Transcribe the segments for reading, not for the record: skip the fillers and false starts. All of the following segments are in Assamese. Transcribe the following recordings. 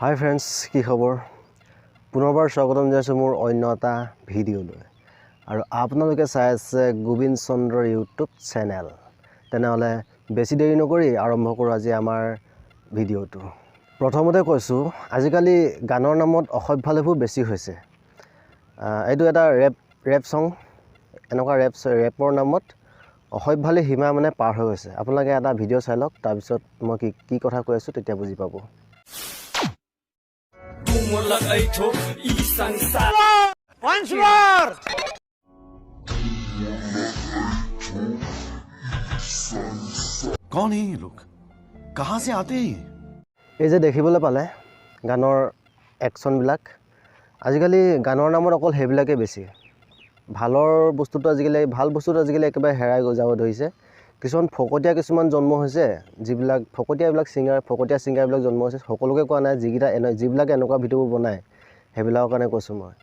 হাই ফ্ৰেণ্ডছ, কি খবৰ? পুনৰবাৰ স্বাগতম জনাইছোঁ মোৰ অন্য এটা ভিডিঅ'লৈ। আৰু আপোনালোকে চাই আছে গোবিন্দ চন্দ্ৰৰ ইউটিউব চেনেল। তেনেহ'লে বেছি দেৰি নকৰি আৰম্ভ কৰোঁ আজি আমাৰ ভিডিঅ'টো। প্ৰথমতে কৈছোঁ, আজিকালি গানৰ নামত অসভ্যালিবোৰ বেছি হৈছে। এইটো এটা ৰেপ ছং, এনেকুৱা ৰেপৰ নামত অসভ্যালি সীমা মানে পাৰ হৈ গৈছে। আপোনালোকে এটা ভিডিঅ' চাই লওক, তাৰপিছত মই কি কথা কৈ আছোঁ তেতিয়া বুজি পাব। कौन है ये लोग? कहाँ से आते हैं? এই যে দেখিবলৈ পালে গানৰ একশ্যনবিলাক, আজিকালি গানৰ নামত অকল সেইবিলাকেই বেছি। ভাল বস্তুটো আজিকালি একেবাৰে হেৰাই যাব ধৰিছে। কিছুমান জন্ম হৈছে, ফকতীয়া ছিংগাৰবিলাক জন্ম হৈছে। সকলোকে কোৱা নাই, যিবিলাকে এনেকুৱা ভিডিঅ'বোৰ বনায় সেইবিলাকৰ কাৰণে কৈছোঁ মই।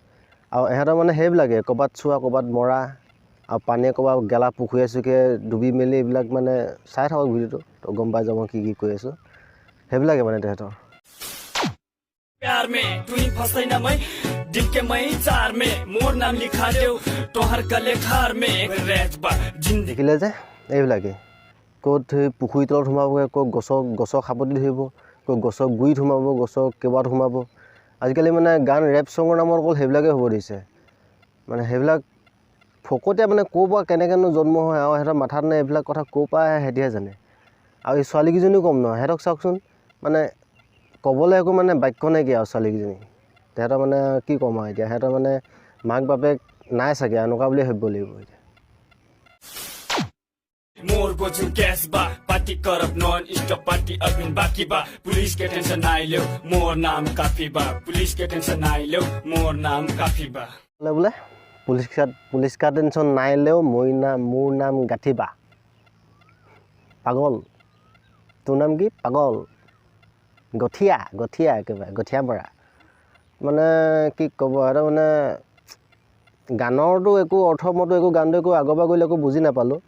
আৰু ইহঁতৰ মানে সেইবিলাকে ক'ৰবাত চোৱা, ক'ৰবাত মৰা, আৰু পানীয়ে ক'ৰবাত গেলা পুখুৰীয়ে চুখুৰীয়ে ডুবি মেলি এইবিলাক মানে চাই থাকক ভিডিঅ'টো, তো গম পাই যাব কি কৈ আছোঁ। সেইবিলাকে মানে তেহেঁতৰ। দেখিলে যে এইবিলাকেই ক'ত পুখুৰী তলত সোমাবগৈ, ক'ত গছৰ খাপতি ধৰিব, ক'ত গছৰ গুৰিত সোমাব, গছৰ কেইবাত সোমাব। আজিকালি মানে ৰেপ ছঙৰ নামত অকল সেইবিলাকেই হ'ব দিছে। মানে সেইবিলাক ফকতীয়া মানে ক'ৰ পৰা কেনেকৈনো জন্ম হয়, আৰু সিহঁতৰ মাথাত নে এইবিলাক কথা ক'ৰ পৰা আহে সিহঁতিহে জানে। আৰু এই ছোৱালীকেইজনীও কম নহয়, সিহঁতক চাওকচোন, মানে ক'বলৈ একো মানে বাক্য নাইকিয়া আৰু ছোৱালীকেইজনী। তেহেঁতৰ মানে কি ক'ম আৰু এতিয়া, সিহঁতৰ মানে মাক বাপেক নাই চাগে, এনেকুৱা বুলিয়ে ভাবিব লাগিব এতিয়া। मोर कोचिङ क्यास बा पार्टी करप नन स्टप पार्टी अग्नि बाकी बा पुलिस के टेंशन आइल्यो मोर नाम काफी बा पुलिस के टेंशन आइल्यो मोर नाम काफी बा বোলে পুলিচ কা টেনশ্যন নাইলেও মোৰ নাম গাঠিবা। পাগল, তোৰ নাম কি? পাগল, গঠিয়া একেবাৰে গঠিয়া মৰা। মানে কি ক'ব, এটা মানে গানৰটো একো অৰ্থ, মইতো একো গানটো একো আগৰ পৰা কৰিলে একো বুজি নাপালোঁ।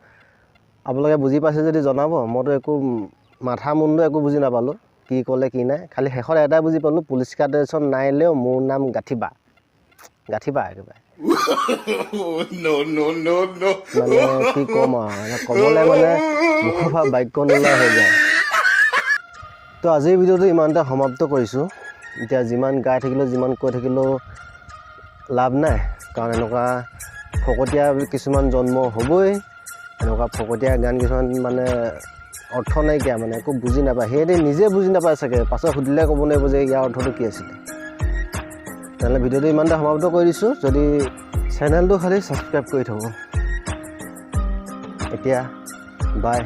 আপোনালোকে বুজি পাইছে যদি জনাব। মইতো একো মাথা মুণ্ড একো বুজি নাপালোঁ, কি ক'লে কি নাই। খালি শেষত এটাই বুজি পালোঁ, পুলিচ কা টেনশ্যন নাইলেও মোৰ নাম গাঠিবা একেবাৰে। মানে কি ক'ম আৰু, ক'বলৈ মানে মুখৰ পৰা বাক্য নোলোৱা হৈ যায়। তো আজিৰ ভিডিঅ'টো ইমানতে সমাপ্ত কৰিছোঁ। এতিয়া যিমান গাই থাকিলেও, যিমান কৈ থাকিলেও লাভ নাই, কাৰণ এনেকুৱা ফকতীয়া কিছুমান জন্ম হ'বই। এনেকুৱা ফকতীয়া গান কিছুমান মানে অৰ্থ নাইকিয়া, মানে একো বুজি নাপায়। সিহঁতে নিজে বুজি নাপায় চাগে, পাছত সুধিলে ক'ব নোৱাৰিব যে ইয়াৰ অৰ্থটো কি আছিলে। তেনেহ'লে ভিডিঅ'টো ইমানতে সমাপ্ত কৰি দিছোঁ। যদি চেনেলটো খালি ছাবস্ক্ৰাইব কৰি থ'ব। এতিয়া বাই।